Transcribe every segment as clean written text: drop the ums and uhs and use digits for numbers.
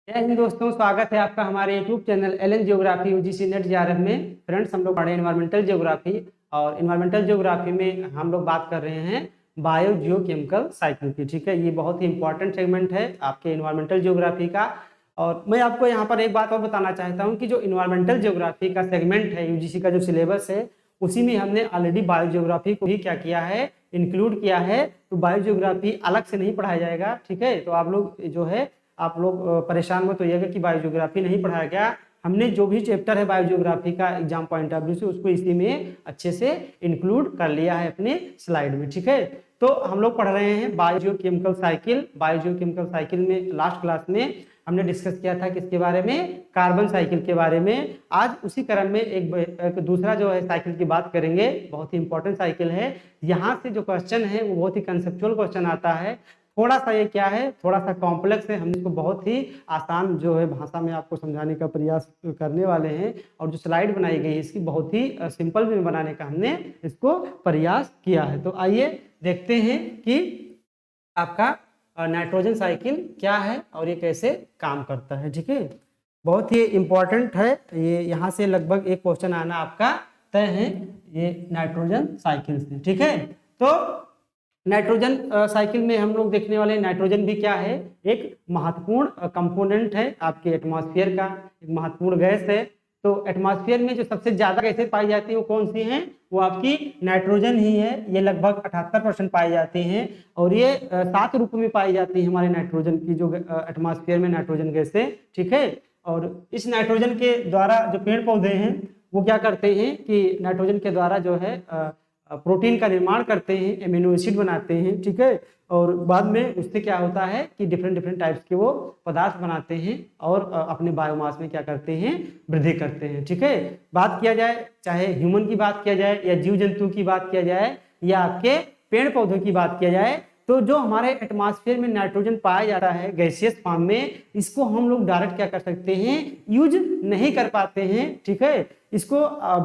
जय हिंद दोस्तों, स्वागत है आपका हमारे YouTube channel LN geography UGC NET JRF में। फ्रेंड्स, हम लोग पढ़े एनवायरमेंटल ज्योग्राफी और एनवायरमेंटल ज्योग्राफी में हम लोग बात कर रहे हैं बायो जियोकेमिकल साइकिल की। ठीक है, ये बहुत ही इंपॉर्टेंट सेगमेंट है आपके एनवायरमेंटल ज्योग्राफी का। और मैं आपको यहाँ पर एक बात और बताना चाहता हूँ कि जो एनवायरमेंटल ज्योग्राफी का सेगमेंट है यूजीसी का जो सिलेबस है, उसी में हमने ऑलरेडी बायो जियोग्राफी को भी क्या किया है, इंक्लूड किया है। तो बायो जियोग्राफी अलग से नहीं पढ़ाया जाएगा। ठीक है, तो आप लोग जो है आप लोग परेशान मत होइएगा कि बायो जियोग्राफी नहीं पढ़ाया गया। हमने जो भी चैप्टर है बायो जियोग्राफी का एग्जाम पॉइंट ऑफ व्यू से, उसको इसी में अच्छे से इंक्लूड कर लिया है अपने स्लाइड में। ठीक है, तो हम लोग पढ़ रहे हैं bio geochemical cycle. Bio geochemical cycle में लास्ट क्लास में हमने डिस्कस किया था किसके बारे में, कार्बन साइकिल के बारे में। आज उसी क्रम में एक दूसरा जो है साइकिल की बात करेंगे, बहुत ही इंपॉर्टेंट साइकिल है। यहाँ से जो क्वेश्चन है वो बहुत ही कंसेप्चुअल क्वेश्चन आता है। थोड़ा सा ये क्या है, थोड़ा सा कॉम्प्लेक्स है। हम इसको बहुत ही आसान जो है भाषा में आपको समझाने का प्रयास करने वाले हैं। और जो स्लाइड बनाई गई है इसकी बहुत ही सिंपल में बनाने का हमने इसको प्रयास किया है। तो आइए देखते हैं कि आपका नाइट्रोजन साइकिल क्या है और ये कैसे काम करता है। ठीक है, बहुत ही इंपॉर्टेंट है ये। यहाँ से लगभग एक क्वेश्चन आना आपका तय है ये नाइट्रोजन साइकिल से। ठीक है, तो नाइट्रोजन साइकिल में हम लोग देखने वाले नाइट्रोजन भी क्या है, एक महत्वपूर्ण कंपोनेंट है आपके एटमॉस्फेयर का, एक महत्वपूर्ण गैस है। तो एटमॉस्फेयर में जो सबसे ज्यादा गैसें पाई जाती है वो कौन सी हैं, वो आपकी नाइट्रोजन ही है। ये लगभग 78% पाई जाती हैं और ये 7 रूपों में पाई जाती है हमारे नाइट्रोजन की जो एटमॉस्फेयर में नाइट्रोजन गैसें। ठीक है, और इस नाइट्रोजन के द्वारा जो पेड़ पौधे हैं वो क्या करते हैं कि नाइट्रोजन के द्वारा जो है प्रोटीन का निर्माण करते हैं, एमिनो एसिड बनाते हैं। ठीक है, और बाद में उससे क्या होता है कि डिफरेंट टाइप्स के वो पदार्थ बनाते हैं और अपने बायोमास में क्या करते हैं, वृद्धि करते हैं। ठीक है, बात किया जाए चाहे ह्यूमन की बात किया जाए या जीव जंतु की बात किया जाए या आपके पेड़ पौधों की बात किया जाए, तो जो हमारे एटमॉस्फेयर में नाइट्रोजन पाया जाता है गैसियस फॉर्म में, इसको हम लोग डायरेक्ट क्या कर सकते हैं, यूज नहीं कर पाते हैं। ठीक है, इसको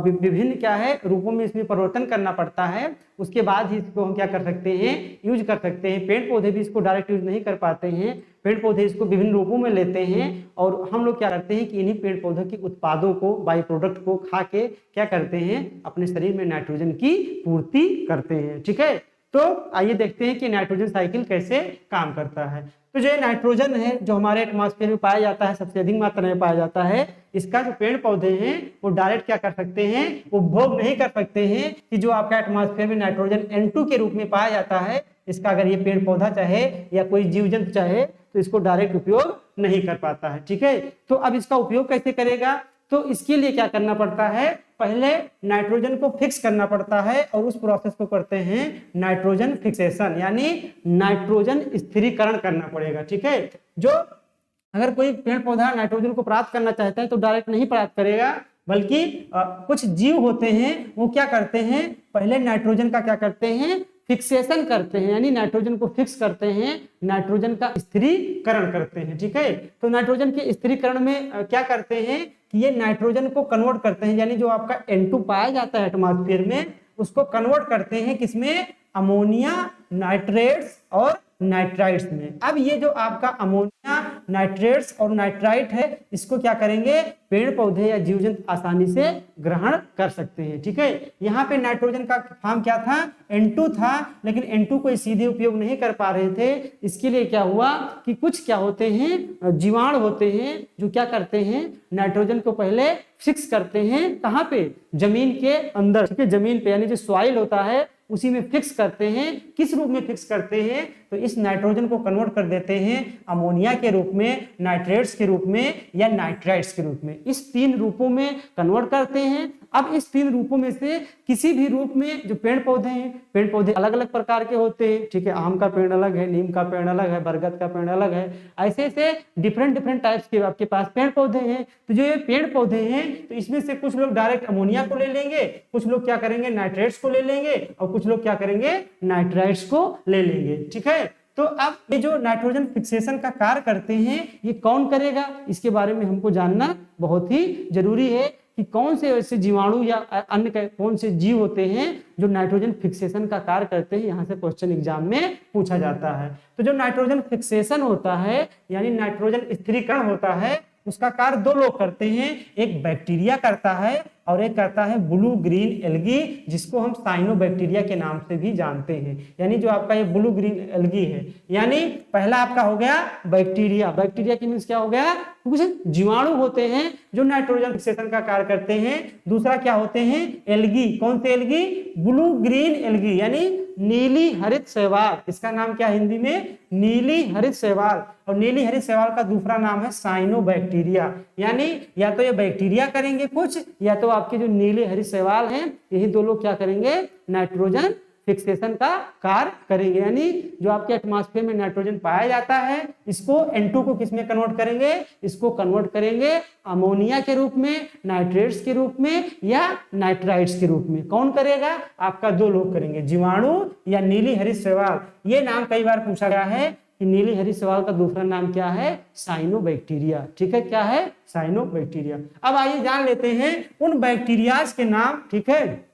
विभिन्न क्या है रूपों में इसमें परिवर्तन करना पड़ता है, उसके बाद ही इसको हम क्या कर सकते हैं, यूज कर सकते हैं। पेड़ पौधे भी इसको डायरेक्ट यूज नहीं कर पाते हैं, पेड़ पौधे इसको विभिन्न रूपों में लेते हैं और हम लोग क्या करते हैं कि इन्हीं पेड़ पौधों के उत्पादों को, बाई प्रोडक्ट को खा के क्या करते हैं, अपने शरीर में नाइट्रोजन की पूर्ति करते हैं। ठीक है, तो आइए देखते हैं कि नाइट्रोजन साइकिल कैसे काम करता है। तो जो नाइट्रोजन है जो हमारे एटमॉस्फेयर में पाया जाता है, सबसे अधिक मात्रा में पाया जाता है, इसका जो पेड़ पौधे हैं वो डायरेक्ट क्या कर सकते हैं, उपभोग नहीं कर सकते हैं कि जो आपका एटमॉस्फेयर में नाइट्रोजन N2 के रूप में पाया जाता है, इसका अगर ये पेड़ पौधा चाहे या कोई जीव जंतु चाहे तो इसको डायरेक्ट उपयोग नहीं कर पाता है। ठीक है, तो अब इसका उपयोग कैसे करेगा, तो इसके लिए क्या करना पड़ता है, पहले नाइट्रोजन को फिक्स करना पड़ता है और उस प्रोसेस को करते हैं नाइट्रोजन फिक्सेशन, यानी नाइट्रोजन स्थिरीकरण करना पड़ेगा। ठीक है, जो अगर कोई पेड़ पौधा नाइट्रोजन को प्राप्त करना चाहता है तो डायरेक्ट नहीं प्राप्त करेगा, बल्कि कुछ जीव होते हैं वो क्या करते हैं, पहले नाइट्रोजन का क्या करते हैं, फिक्सेशन करते हैं, यानी नाइट्रोजन को फिक्स करते हैं, नाइट्रोजन का स्थिरीकरण करते हैं। ठीक है, तो नाइट्रोजन के स्थिरीकरण में क्या करते हैं कि ये नाइट्रोजन को कन्वर्ट करते हैं, यानी जो आपका N2 पाया जाता है एटमॉस्फेयर में उसको कन्वर्ट करते हैं किसमें, अमोनिया नाइट्रेट्स और नाइट्राइट्स में। अब ये जो आपका अमोनिया नाइट्रेट्स और नाइट्राइट है, इसको क्या करेंगे, पेड़ पौधे या जीव जंतु आसानी से ग्रहण कर सकते हैं। ठीक है, यहाँ पे नाइट्रोजन का फॉर्म क्या था, N2 था, लेकिन N2 को सीधे उपयोग नहीं कर पा रहे थे। इसके लिए क्या हुआ कि कुछ क्या होते हैं, जीवाणु होते हैं जो क्या करते हैं, नाइट्रोजन को पहले फिक्स करते हैं, कहाँ पे, जमीन के अंदर। ठीक है, जमीन पे यानी जो सॉइल होता है उसी में फिक्स करते हैं। किस रूप में फिक्स करते हैं, तो इस नाइट्रोजन को कन्वर्ट कर देते हैं अमोनिया के रूप में, नाइट्रेट्स के रूप में या नाइट्राइट्स के रूप में। इस 3 रूपों में कन्वर्ट करते हैं। अब इस 3 रूपों में से किसी भी रूप में जो पेड़ पौधे हैं, पेड़ पौधे अलग अलग प्रकार के होते हैं। ठीक है, आम का पेड़ अलग है, नीम का पेड़ अलग है, बरगद का पेड़ अलग है, ऐसे ऐसे डिफरेंट टाइप्स के आपके पास पेड़ पौधे हैं। तो जो ये पेड़ पौधे हैं तो इसमें से कुछ लोग डायरेक्ट अमोनिया को ले लेंगे, कुछ लोग क्या करेंगे, नाइट्रेट्स को ले लेंगे और कुछ लोग क्या करेंगे, नाइट्राइट्स को ले लेंगे। ठीक है, तो अब ये जो नाइट्रोजन फिक्सेशन का कार्य करते हैं ये कौन करेगा, इसके बारे में हमको जानना बहुत ही जरूरी है कि कौन से ऐसे जीवाणु या अन्य कौन से जीव होते हैं जो नाइट्रोजन फिक्सेशन का कार्य करते हैं, यहाँ से क्वेश्चन एग्जाम में पूछा जाता है। तो जो नाइट्रोजन फिक्सेशन होता है यानी नाइट्रोजन स्थिरीकरण होता है, उसका कार्य दो लोग करते हैं, एक बैक्टीरिया करता है और एक करता है ब्लू ग्रीन एल्गी, जिसको हम साइनोबैक्टीरिया के नाम से भी जानते हैं। यानी जो आपका ये ब्लू ग्रीन एल्गी है, यानी पहला आपका हो गया बैक्टीरिया। बैक्टीरिया की मीन्स क्या हो गया, कुछ जीवाणु होते हैं जो नाइट्रोजन फिक्सेशन का कार्य करते हैं। दूसरा क्या होते हैं, एल्गी। कौन से एल्गी, ब्लू ग्रीन एल्गी, यानी नीली हरित शैवाल। इसका नाम क्या हिंदी में, नीली हरित शैवाल। और नीली हरित शैवाल का दूसरा नाम है साइनोबैक्टीरिया। यानी या तो ये बैक्टीरिया करेंगे कुछ, या तो आपके जो नीले हरित शैवाल हैं, यही दो लोग क्या करेंगे, नाइट्रोजन फिक्सेशन का कार्य करेंगे। यानी जो आपके एटमॉस्फेयर में नाइट्रोजन पाया जाता है, इसको N2 को किस में कन्वर्ट करेंगे, इसको कन्वर्ट करेंगे अमोनिया के रूप में, नाइट्रेट्स के रूप में या नाइट्राइट्स के रूप में। कौन करेगा, आपका दो लोग करेंगे, जीवाणु या नीली हरित शैवाल। ये नाम कई बार पूछा गया है कि नीली हरित शैवाल का दूसरा नाम क्या है, साइनोबैक्टीरिया। ठीक है, क्या है, साइनोबैक्टीरिया। अब आइए जान लेते हैं उन बैक्टीरियाज के नाम। ठीक है,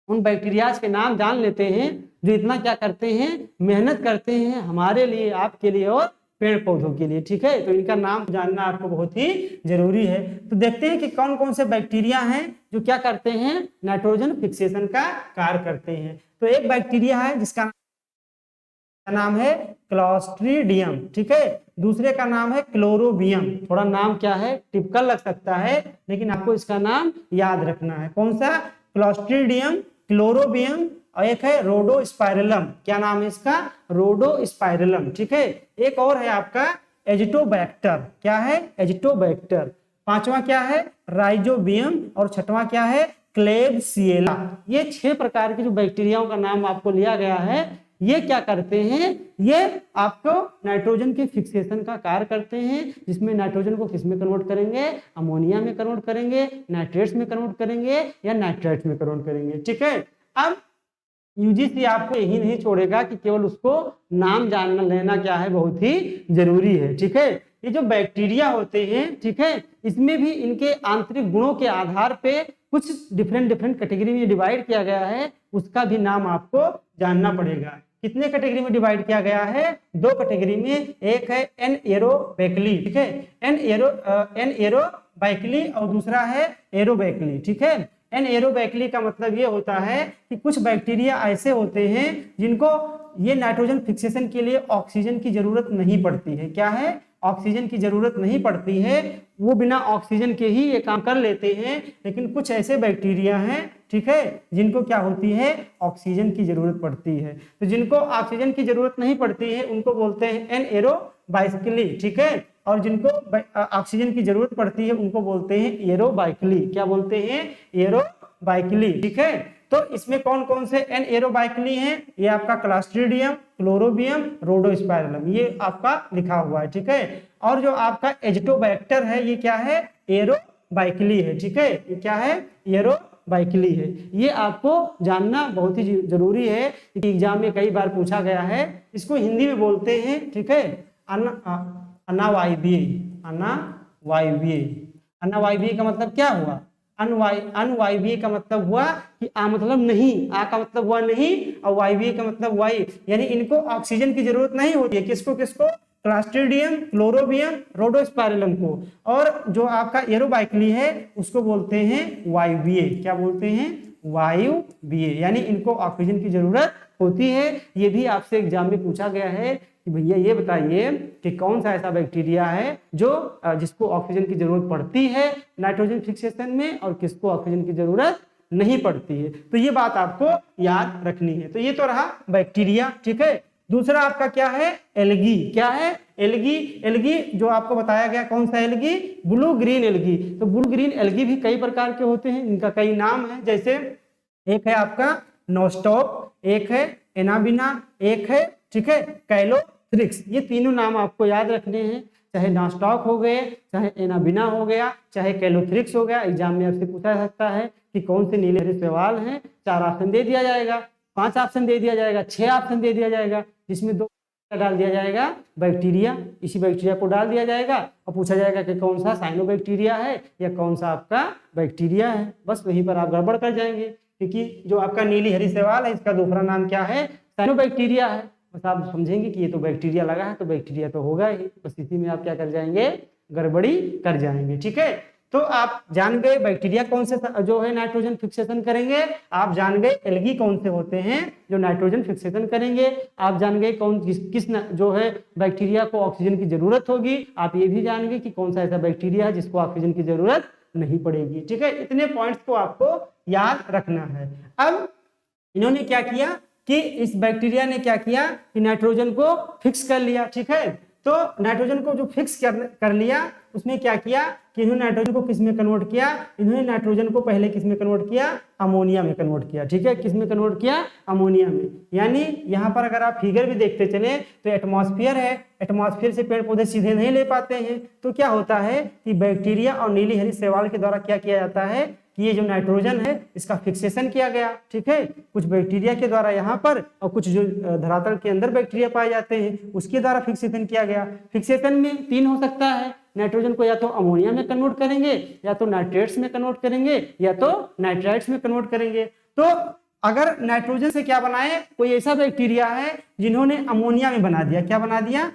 उन बैक्टीरियाज के नाम जान लेते हैं जो इतना क्या करते हैं, मेहनत करते हैं हमारे लिए, आपके लिए और पेड़ पौधों के लिए। ठीक है, तो इनका नाम जानना आपको बहुत ही जरूरी है। तो देखते हैं कि कौन कौन से बैक्टीरिया हैं जो क्या करते हैं, नाइट्रोजन फिक्सेशन का कार्य करते हैं। तो एक बैक्टीरिया है जिसका नाम है क्लॉस्ट्रीडियम। ठीक है, दूसरे का नाम है क्लोरोबियम। थोड़ा नाम क्या है, टिपिकल लग सकता है, लेकिन आपको इसका नाम याद रखना है। कौन सा, क्लॉस्ट्रीडियम, क्लोरोबियम, और एक है रोडोस्पाइरलम। क्या नाम है इसका, रोडोस्पाइरलम। ठीक है, एक और है आपका एजिटोबैक्टर। क्या है, एजिटोबैक्टर। पांचवा क्या है, राइजोबियम, और छठवां क्या है, क्लेबसिएला। ये 6 प्रकार के जो बैक्टीरियाओं का नाम आपको लिया गया है, ये क्या करते हैं, ये आपको नाइट्रोजन के फिक्सेशन का कार्य करते हैं, जिसमें नाइट्रोजन को किस में कन्वर्ट करेंगे, अमोनिया में कन्वर्ट करेंगे, नाइट्रेट्स में कन्वर्ट करेंगे या नाइट्राइट्स में कन्वर्ट करेंगे। ठीक है, अब यूजीसी आपको यही नहीं छोड़ेगा कि केवल उसको नाम जानना लेना क्या है, बहुत ही जरूरी है। ठीक है, ये जो बैक्टीरिया होते हैं, ठीक है, इसमें भी इनके आंतरिक गुणों के आधार पे कुछ डिफरेंट कैटेगरी में डिवाइड किया गया है, उसका भी नाम आपको जानना पड़ेगा। कितने कैटेगरी में डिवाइड किया गया है, 2 कैटेगरी में। एक है एनएरोबैक्ली। ठीक है, एनएरोबैक्ली और दूसरा है एरोबैक्ली। ठीक है, एनएरोबैक्ली का मतलब ये होता है कि कुछ बैक्टीरिया ऐसे होते हैं जिनको ये नाइट्रोजन फिक्सेशन के लिए ऑक्सीजन की जरूरत नहीं पड़ती है। क्या है, ऑक्सीजन की जरूरत नहीं पड़ती है, वो बिना ऑक्सीजन के ही ये काम कर लेते हैं। लेकिन कुछ ऐसे बैक्टीरिया हैं, ठीक है, जिनको क्या होती है, ऑक्सीजन की जरूरत पड़ती है। तो जिनको ऑक्सीजन की जरूरत नहीं पड़ती है उनको बोलते हैं एनएरोबैक्ली। ठीक है, और जिनको ऑक्सीजन की जरूरत पड़ती है उनको बोलते हैं एरोबाइक्ली। क्या बोलते हैं, एरोबाइक्ली। ठीक है, तो इसमें कौन कौन से एनएरोबाइक्ली हैं, ये आपका क्लॉस्ट्रीडियम, क्लोरोबियम, रोडोस्पाइरलम, ये आपका लिखा हुआ है। ठीक है, और जो आपका एजिटोबैक्टर है ये क्या है, एरोबाइक्ली है। ठीक है, ये क्या है, एरोबाइक्ली है। ये आपको जानना बहुत ही जरूरी है, एग्जाम में कई बार पूछा गया है। इसको हिंदी में बोलते हैं, ठीक है, अनावायवीय। अनावायवीय, अनावायवीय का मतलब क्या हुआ, अनवायवीय का मतलब हुआ कि आ मतलब नहीं, आ का मतलब हुआ नहीं, और वायवीय का मतलब वायु, यानी इनको ऑक्सीजन की जरूरत नहीं होती है। किसको किसको, क्लॉस्ट्रीडियम, क्लोरोबियम, रोडोस्पाइरलम को। और जो आपका एरोबाइक्ली है उसको बोलते हैं वायवीय। क्या बोलते हैं, वायुवीय, यानी इनको ऑक्सीजन की जरूरत होती है। ये भी आपसे एग्जाम में पूछा गया है कि भैया ये बताइए कि कौन सा ऐसा बैक्टीरिया है जो जिसको ऑक्सीजन की जरूरत पड़ती है नाइट्रोजन फिक्सेशन में, और किसको ऑक्सीजन की जरूरत नहीं पड़ती है। तो ये बात आपको याद रखनी है। तो ये तो रहा बैक्टीरिया। ठीक है, दूसरा आपका क्या है, एल्गी। क्या है, एल्गी। एल्गी जो आपको बताया गया, कौन सा एल्गी, ब्लू ग्रीन एल्गी। तो ब्लू ग्रीन एल्गी भी कई प्रकार के होते हैं, इनका कई नाम है। जैसे एक है आपका नोस्टॉक, एक है एनाबिना, एक है, ठीक है, कैलोथ्रिक्स। ये तीनों नाम आपको याद रखने हैं, चाहे नोस्टॉक हो गए, चाहे एनाबिना हो गया, चाहे कैलोथ्रिक्स हो गया। एग्जाम में आपसे पूछा जा सकता है कि कौन से नीले हरे सवाल हैं, 4 ऑप्शन दे दिया जाएगा, 5 ऑप्शन दे दिया जाएगा, 6 ऑप्शन दे दिया जाएगा, जिसमें 2 डाल दिया जाएगा बैक्टीरिया। इसी बैक्टीरिया को डाल दिया जाएगा और पूछा जाएगा कि कौन सा साइनोबैक्टीरिया है या कौन सा आपका बैक्टीरिया है। बस वहीं पर आप गड़बड़ कर जाएंगे। क्योंकि जो आपका नीली हरी शैवाल है इसका दूसरा नाम क्या है, साइनोबैक्टीरिया है। बस आप समझेंगे कि ये तो बैक्टीरिया लगा है तो बैक्टीरिया तो होगा ही, बस इसी में आप क्या कर जाएंगे, गड़बड़ी कर जाएंगे। ठीक है, तो आप जान गए बैक्टीरिया कौन से जो है नाइट्रोजन फिक्सेशन करेंगे, आप जान गए एल्गी कौन से होते हैं जो नाइट्रोजन फिक्सेशन करेंगे, आप जान गए कौन किस जो है बैक्टीरिया को ऑक्सीजन की जरूरत होगी, आप ये भी जान गए कि कौन सा ऐसा बैक्टीरिया है जिसको ऑक्सीजन की जरूरत नहीं पड़ेगी। ठीक है, इतने पॉइंट्स को आपको याद रखना है। अब इन्होंने क्या किया कि इस बैक्टीरिया ने क्या किया कि नाइट्रोजन को फिक्स कर लिया। ठीक है, तो नाइट्रोजन को जो फिक्स कर लिया उसमें क्या किया कि इन्होंने नाइट्रोजन को किस में कन्वर्ट किया, इन्होंने नाइट्रोजन को पहले किस में कन्वर्ट किया, अमोनिया में कन्वर्ट किया। ठीक है, किस में कन्वर्ट किया, अमोनिया में। यानी यहाँ पर अगर आप फिगर भी देखते चले तो एटमॉस्फेयर है, एटमॉस्फेयर से पेड़ पौधे सीधे नहीं ले पाते हैं, तो क्या होता है कि बैक्टीरिया और नीली हरी शैवाल के द्वारा क्या किया जाता है कि ये जो नाइट्रोजन है इसका फिक्सेशन किया गया। ठीक है, कुछ बैक्टीरिया के द्वारा यहाँ पर और कुछ जो धरातल के अंदर बैक्टीरिया पाए जाते हैं उसके द्वारा फिक्सेशन किया गया। फिक्सेशन में 3 हो सकता है, नाइट्रोजन को या तो अमोनिया में कन्वर्ट करेंगे, या तो नाइट्रेट्स में कन्वर्ट करेंगे, या तो नाइट्राइट्स में कन्वर्ट करेंगे। तो अगर नाइट्रोजन से क्या बनाए, कोई ऐसा बैक्टीरिया है जिन्होंने अमोनिया में बना दिया, क्या बना दिया,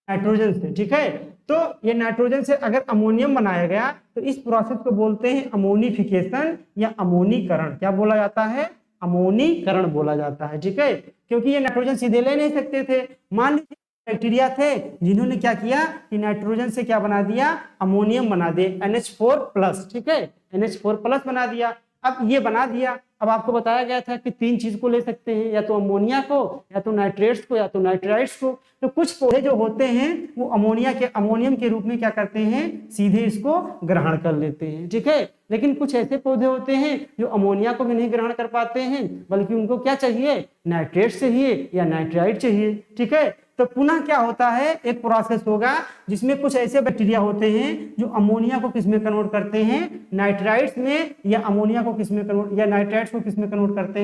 नाइट्रोजन से। ठीक है, तो ये नाइट्रोजन से अगर अमोनियम बनाया गया तो इस प्रोसेस को बोलते हैं अमोनिफिकेशन या अमोनीकरण। क्या बोला जाता है, अमोनीकरण बोला जाता है। ठीक है, क्योंकि ये नाइट्रोजन सीधे ले नहीं सकते थे। मान लीजिए बैक्टीरिया थे जिन्होंने क्या किया कि नाइट्रोजन से क्या बना दिया, अमोनियम बना दे, NH4+। ठीक है, NH4+ बना दिया। अब ये बना दिया, अब आपको बताया गया था कि 3 चीज को ले सकते हैं, या तो अमोनिया को, या तो नाइट्रेट्स को, या तो नाइट्राइट्स को। तो कुछ पौधे जो होते हैं वो अमोनियम के रूप में क्या करते हैं, सीधे इसको ग्रहण कर लेते हैं। ठीक है, लेकिन कुछ ऐसे पौधे होते हैं जो अमोनिया को भी नहीं ग्रहण कर पाते हैं, बल्कि उनको क्या चाहिए, नाइट्रेट चाहिए या नाइट्राइट चाहिए। ठीक है, तो पुनः क्या होता है, एक प्रोसेस होगा जिसमें कुछ ऐसे बैक्टीरिया होते हैं जो अमोनिया को किस में कन्वर्ट करते हैं, नाइट्राइट्स में, या अमोनिया को किस में कन्वर्ट, या नाइट्राइट्स को किस में कन्वर्ट करते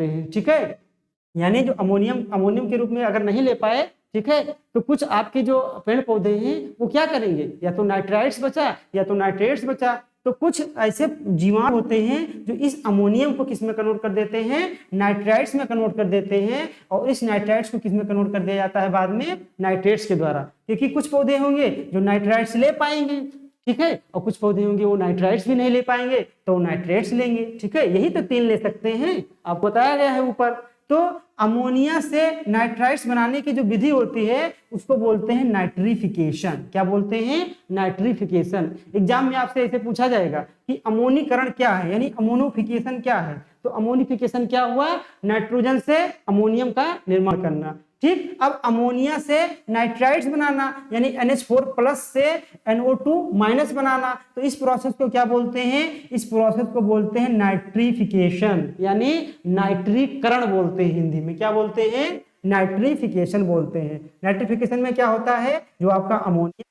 हैं। ठीक है, यानी जो अमोनियम के रूप में अगर नहीं ले पाए, ठीक है, तो कुछ आपके जो पेड़ पौधे हैं वो क्या करेंगे, या तो नाइट्राइट्स बचा या तो नाइट्रेट्स बचा। तो कुछ ऐसे जीवाणु होते हैं जो इस अमोनियम को किस में कन्वर्ट कर देते हैं, नाइट्राइट्स में कन्वर्ट कर देते हैं, और इस नाइट्राइट्स को किस में कन्वर्ट कर दिया जाता है बाद में, नाइट्रेट्स के द्वारा। क्योंकि कुछ पौधे होंगे जो नाइट्राइट्स ले पाएंगे, ठीक है, और कुछ पौधे होंगे वो नाइट्राइट्स भी नहीं ले पाएंगे तो नाइट्रेट्स लेंगे। ठीक है, यही तो 3 ले सकते हैं, आपको बताया गया है ऊपर। तो अमोनिया से नाइट्राइट्स बनाने की जो विधि होती है उसको बोलते हैं नाइट्रिफिकेशन। क्या बोलते हैं, नाइट्रिफिकेशन। एग्जाम में आपसे ऐसे पूछा जाएगा कि अमोनीकरण क्या है, यानी अमोनोफिकेशन क्या है। तो अमोनिफिकेशन क्या हुआ, नाइट्रोजन से अमोनियम का निर्माण करना। ठीक, अब अमोनिया से नाइट्राइट्स बनाना, यानी NH4+ से NO2- बनाना। तो इस प्रोसेस को क्या बोलते हैं, इस प्रोसेस को बोलते हैं नाइट्रिफिकेशन, यानी नाइट्रीकरण बोलते हैं हिंदी में। क्या बोलते हैं, नाइट्रिफिकेशन बोलते हैं। नाइट्रिफिकेशन में क्या होता है, जो आपका अमोनिया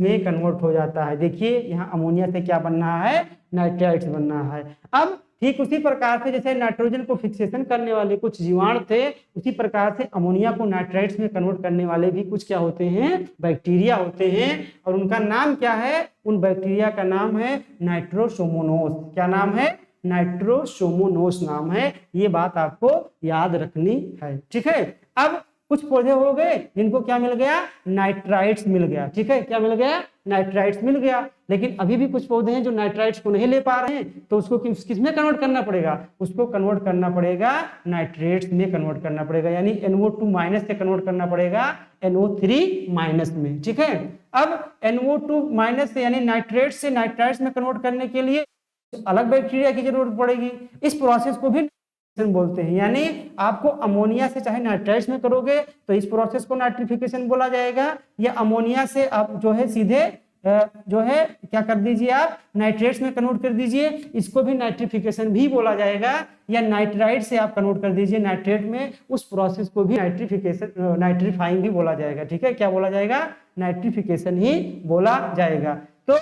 में कन्वर्ट हो जाता है। देखिए यहाँ अमोनिया से क्या बनना है, नाइट्राइट्स बनना है। अब ठीक उसी प्रकार से जैसे नाइट्रोजन को फिक्सेशन करने वाले कुछ जीवाणु थे, उसी प्रकार से अमोनिया को नाइट्राइट्स में कन्वर्ट करने वाले भी कुछ क्या होते हैं, बैक्टीरिया होते हैं। और उनका नाम क्या है, उन बैक्टीरिया का नाम है नाइट्रोसोमोनास। क्या नाम है, नाइट्रोसोमोनास नाम है। ये बात आपको याद रखनी है। ठीक है, अब कुछ पौधे हो गए जिनको क्या मिल गया, नाइट्राइट्स मिल गया। ठीक है, क्या मिल गया, नाइट्राइट्स मिल गया। लेकिन अभी भी कुछ पौधे हैं जो नाइट्राइट्स को नहीं ले पा रहे हैं, तो उसको किस में कन्वर्ट करना पड़ेगा, उसको कन्वर्ट करना पड़ेगा नाइट्रेट्स में कन्वर्ट करना पड़ेगा, यानी NO2- से कन्वर्ट करना पड़ेगा NO3- में। ठीक है, अब NO2- से यानी नाइट्रेट से नाइट्राइट्स में कन्वर्ट करने के लिए अलग बैक्टीरिया की जरूरत पड़ेगी। इस प्रोसेस को भी बोलते हैं, यानी आपको अमोनिया से चाहे नाइट्राइट्स में करोगे तो इस प्रोसेस को नाइट्रिफिकेशन बोला जाएगा, या अमोनिया से आप जो है सीधे जो है क्या कर दीजिए, आप नाइट्रेट्स में कन्वर्ट कर दीजिए, इसको भी नाइट्रिफिकेशन भी बोला जाएगा। या नाइट्राइट से आप कन्वर्ट कर दीजिए नाइट्रेट में, उस प्रोसेस को भी नाइट्रिफिकेशन, नाइट्रीफाइंग भी बोला जाएगा। ठीक है, क्या बोला जाएगा, नाइट्रिफिकेशन ही बोला जाएगा। तो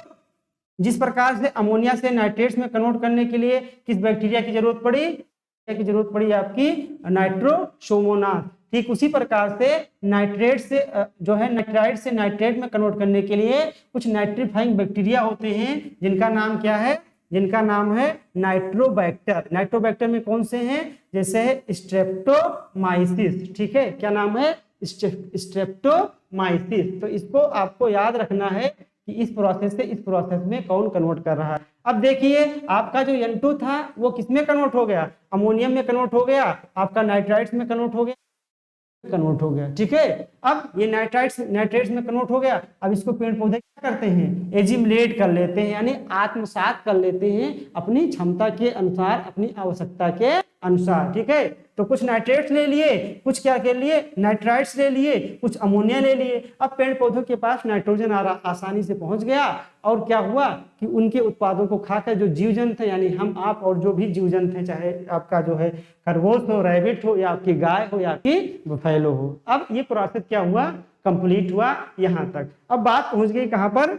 जिस प्रकार से अमोनिया से नाइट्रेट्स में कन्वर्ट करने के लिए किस बैक्टीरिया की जरूरत पड़ी, आपकी नाइट्रोसोमोनास। ठीक उसी प्रकार से नाइट्रेट से जो है नाइट्राइट से नाइट्रेट में कन्वर्ट करने के लिए कुछ नाइट्रीफाइंग बैक्टीरिया होते हैं जिनका नाम क्या है, जिनका नाम है नाइट्रोबैक्टर। नाइट्रोबैक्टर में कौन से हैं, जैसे है स्ट्रेप्टोमाइसिस, ठीक है, क्या नाम है, स्ट्रेप्टोमाइसिस। तो इसको आपको याद रखना है कि इस प्रोसेस से इस प्रोसेस में कौन कन्वर्ट कर रहा है। अब देखिए आपका जो N2 था वो किसमें कन्वर्ट हो गया, अमोनियम में कन्वर्ट हो गया, आपका नाइट्राइट्स में कन्वर्ट हो गया, ठीक है। अब ये नाइट्राइट्स में कन्वर्ट हो गया। अब इसको पेड़ पौधे क्या करते हैं, एजिमुलेट कर लेते हैं, यानी आत्मसात कर लेते हैं अपनी क्षमता के अनुसार, अपनी आवश्यकता के अनुसार, ठीक है। तो कुछ नाइट्रेट्स ले लिए, कुछ क्या के लिए, नाइट्राइट्स ले लिए, कुछ अमोनिया ले लिए। अब पेड़ पौधों के पास नाइट्रोजन आसानी से पहुंच गया और क्या हुआ कि उनके उत्पादों को खाकर जो जीव जंतु थे, यानी हम आप और जो भी जीव जंतु थे, चाहे आपका जो है खरगोश हो, रैबिट हो, या आपकी गाय हो, या आपकी बफेलो हो। अब ये प्रोसेस क्या हुआ, कंप्लीट हुआ यहाँ तक। अब बात पहुंच गई कहाँ पर,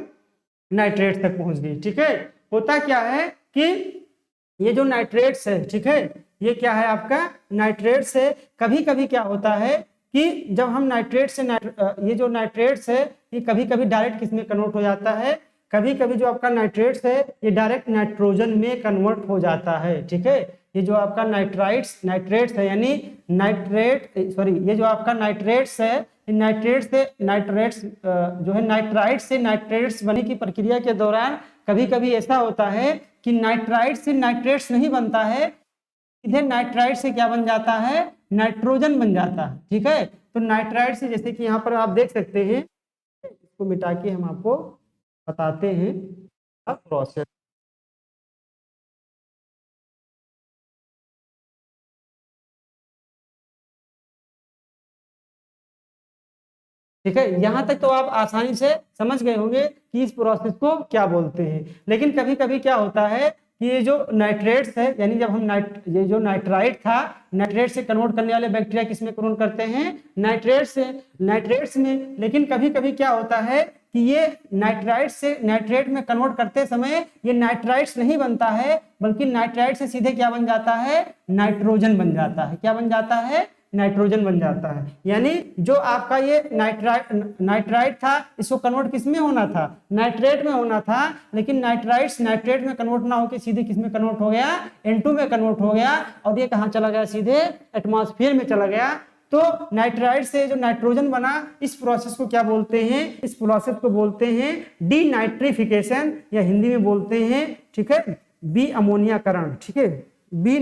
नाइट्रेट तक पहुंच गई, ठीक है। होता क्या है कि ये जो नाइट्रेट्स है, ठीक है, ये क्या है आपका नाइट्रेट से कभी कभी क्या होता है कि जब हम नाइट्रेट से ये जो नाइट्रेट्स है ये कभी कभी डायरेक्ट किस में कन्वर्ट हो जाता है, कभी कभी जो आपका नाइट्रेट्स है ये डायरेक्ट नाइट्रोजन में कन्वर्ट हो जाता है, ठीक है। ये जो आपका नाइट्रेट्स है यानी ये जो आपका नाइट्रेट्स है, नाइट्रेट्स जो है नाइट्राइट से नाइट्रेट्स बनने की प्रक्रिया के दौरान कभी कभी ऐसा होता है कि नाइट्राइट से नाइट्रेट्स नहीं बनता है, इधर नाइट्राइट से क्या बन जाता है, नाइट्रोजन बन जाता है, ठीक है। तो नाइट्राइट से जैसे कि यहाँ पर आप देख सकते हैं, इसको मिटा के हम आपको बताते हैं अब प्रोसेस। ठीक है, यहाँ तक तो आप आसानी से समझ गए होंगे कि इस प्रोसेस को क्या बोलते हैं। लेकिन कभी कभी क्या होता है कि ये जो नाइट्रेट्स है, यानी जब हम ये जो नाइट्राइट था, नाइट्रेट से कन्वर्ट करने वाले बैक्टीरिया किसमें कन्वर्ट करते हैं, नाइट्रेट्स में। लेकिन कभी कभी क्या होता है कि ये नाइट्राइट से नाइट्रेट में कन्वर्ट करते समय ये नाइट्राइट्स नहीं बनता है, बल्कि नाइट्राइट से सीधे क्या बन जाता है, नाइट्रोजन बन जाता है। क्या बन जाता है, नाइट्रोजन बन जाता है। यानी जो आपका ये नाइट्राइट था, इसको कन्वर्ट किस में होना था, नाइट्रेट में होना था, लेकिन नाइट्राइट्स नाइट्रेट में कन्वर्ट ना होकर सीधे किस में कन्वर्ट हो गया, N2 में कन्वर्ट हो गया, और ये कहाँ चला गया, सीधे एटमॉस्फेयर में चला गया। तो नाइट्राइट से जो नाइट्रोजन बना, इस प्रोसेस को क्या बोलते हैं, इस प्रोसेस को बोलते हैं डीनाइट्रिफिकेशन, या हिंदी में बोलते हैं, ठीक है, बी अमोनियाकरण, ठीक है, बी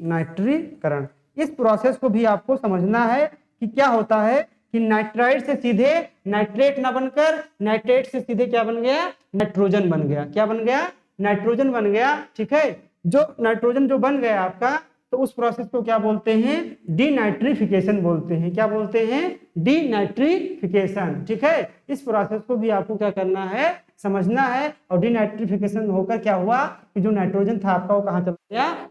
नाइट्रीकरण। इस प्रोसेस को भी आपको समझना है कि क्या होता है कि नाइट्राइट से सीधे नाइट्रेट ना बनकर नाइट्रेट से सीधे क्या बन गया, नाइट्रोजन बन गया। क्या बन गया, नाइट्रोजन बन गया, ठीक है। जो नाइट्रोजन जो बन गया आपका, तो उस प्रोसेस को क्या बोलते हैं, डीनाइट्रिफिकेशन बोलते हैं। क्या बोलते हैं, डीनाइट्रिफिकेशन, ठीक है। इस प्रोसेस को भी आपको क्या करना है, समझना है। और डीनाइट्रिफिकेशन होकर क्या हुआ कि जो नाइट्रोजन था आपका वो कहाँ चला गया,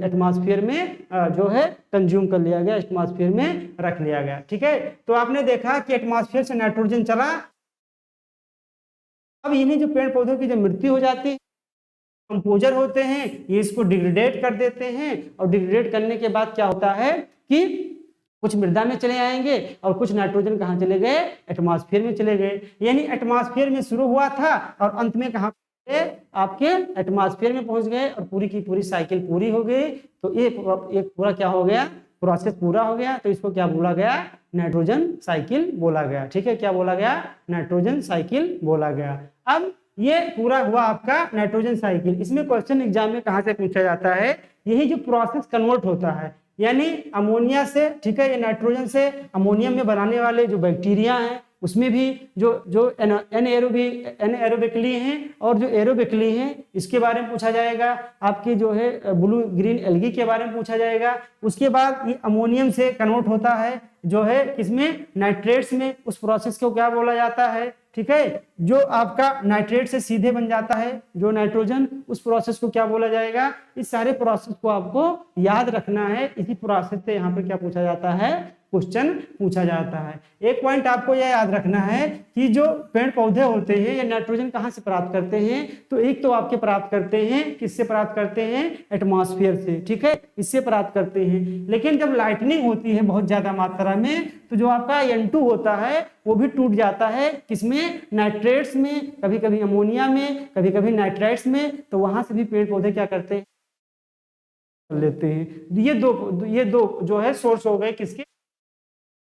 एटमॉस्फेयर में जो है कंज्यूम कर लिया गया, एटमॉस्फेयर में रख लिया गया, ठीक है। तो आपने देखा कि एटमॉस्फेयर से नाइट्रोजन चला। अब इन्हीं जो पेड़ पौधों की जब मृत्यु हो जाती है, कंपोजर होते हैं, ये इसको डिग्रेडेट कर देते हैं, और डिग्रेडेट करने के बाद क्या होता है कि कुछ मृदा में चले आएंगे और कुछ नाइट्रोजन कहाँ चले गए, एटमॉस्फेयर में चले गए। यानी एटमॉस्फेयर में शुरू हुआ था और अंत में कहाँ आपके एटमॉस्फेयर में पहुंच गए, और पूरी की पूरी साइकिल पूरी हो गई। तो ये एक पूरा क्या हो गया, प्रोसेस पूरा हो गया। तो इसको क्या बोला गया, नाइट्रोजन साइकिल बोला गया, ठीक है। क्या बोला गया, नाइट्रोजन साइकिल बोला गया। अब ये पूरा हुआ आपका नाइट्रोजन साइकिल। इसमें क्वेश्चन एग्जाम में कहाँ से पूछा जाता है, यही जो प्रोसेस कन्वर्ट होता है, यानी अमोनिया से, ठीक है, ये नाइट्रोजन से अमोनियम में बनाने वाले जो बैक्टीरिया हैं, उसमें भी जो एनाएरोबिकली हैं और जो एरोबिकली हैं, इसके बारे में पूछा जाएगा। आपकी जो है ब्लू ग्रीन एल्गी के बारे में पूछा जाएगा। उसके बाद ये अमोनियम से कन्वर्ट होता है जो है किसमें, नाइट्रेट्स में। उस प्रोसेस को क्या बोला जाता है, ठीक है। जो आपका नाइट्रेट से सीधे बन जाता है जो नाइट्रोजन, उस प्रोसेस को क्या बोला जाएगा। इस सारे प्रोसेस को आपको याद रखना है। इसी प्रोसेस से यहाँ पे क्या पूछा जाता है, क्वेश्चन पूछा जाता है। एक पॉइंट आपको यह याद रखना है कि जो पेड़ पौधे होते हैं ये नाइट्रोजन कहाँ से प्राप्त करते हैं, तो एक तो आपके प्राप्त करते हैं, किससे प्राप्त करते हैं, एटमॉस्फेयर से, ठीक है, इससे प्राप्त करते हैं। लेकिन जब लाइटनिंग होती है बहुत ज्यादा मात्रा में तो जो आपका N2 होता है वो भी टूट जाता है, किसमें, नाइट्रेट्स में, कभी कभी अमोनिया में, कभी कभी नाइट्राइट्स में, तो वहां से भी पेड़ पौधे क्या करते हैं, लेते हैं। ये दो जो है सोर्स हो गए किसके।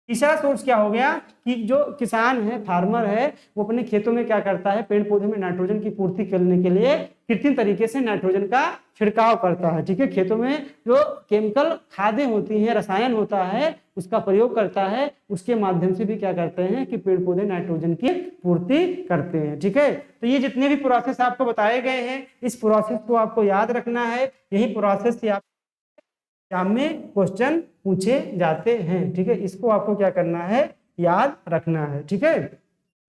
तीसरा सोर्स क्या हो गया कि जो किसान है, फार्मर है, वो अपने खेतों में क्या करता है, पेड़ पौधे में नाइट्रोजन की पूर्ति करने के लिए कृत्रिम तरीके से नाइट्रोजन का छिड़काव करता है, ठीक है। खेतों में जो केमिकल खादें होती हैं, रसायन होता है, उसका प्रयोग करता है, उसके माध्यम से भी क्या करते हैं कि पेड़ पौधे नाइट्रोजन की पूर्ति करते हैं, ठीक है। तो ये जितने भी प्रोसेस आपको बताए गए हैं, इस प्रोसेस को आपको याद रखना है। यही प्रोसेस से आप एग्जाम में क्वेश्चन पूछे जाते हैं, ठीक है। इसको आपको क्या करना है, याद रखना है, ठीक है।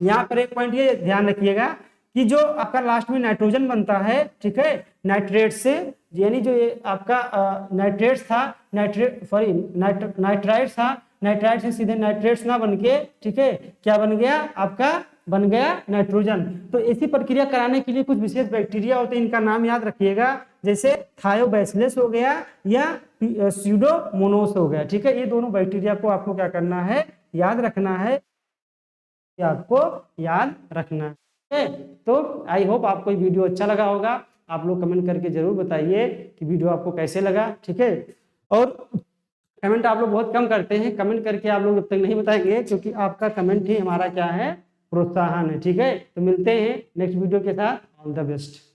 यहाँ पर एक पॉइंट ये ध्यान रखिएगा कि जो आपका लास्ट में नाइट्रोजन बनता है, ठीक है, नाइट्रेट से, यानी जो ये आपका नाइट्रेट्स था, नाइट्राइट्स था, नाइट्राइट से सीधे नाइट्रेट्स ना बन के, ठीक है, क्या बन गया, आपका बन गया नाइट्रोजन। तो ऐसी प्रक्रिया कराने के लिए कुछ विशेष बैक्टीरिया होते हैं, इनका नाम याद रखिएगा, जैसे थायोबैसिलस हो गया या स्यूडोमोनास हो गया, ठीक है। ये दोनों बैक्टीरिया को आपको क्या करना है, याद रखना है, आपको याद रखना है। तो आई होप आपको ये वीडियो अच्छा लगा होगा। आप लोग कमेंट करके जरूर बताइए कि वीडियो आपको कैसे लगा, ठीक है। और कमेंट आप लोग बहुत कम करते हैं, कमेंट करके आप लोग जब तक नहीं बताएंगे, क्योंकि आपका कमेंट ही हमारा क्या है, प्रोत्साहन है, ठीक है। तो मिलते हैं नेक्स्ट वीडियो के साथ, ऑल द बेस्ट।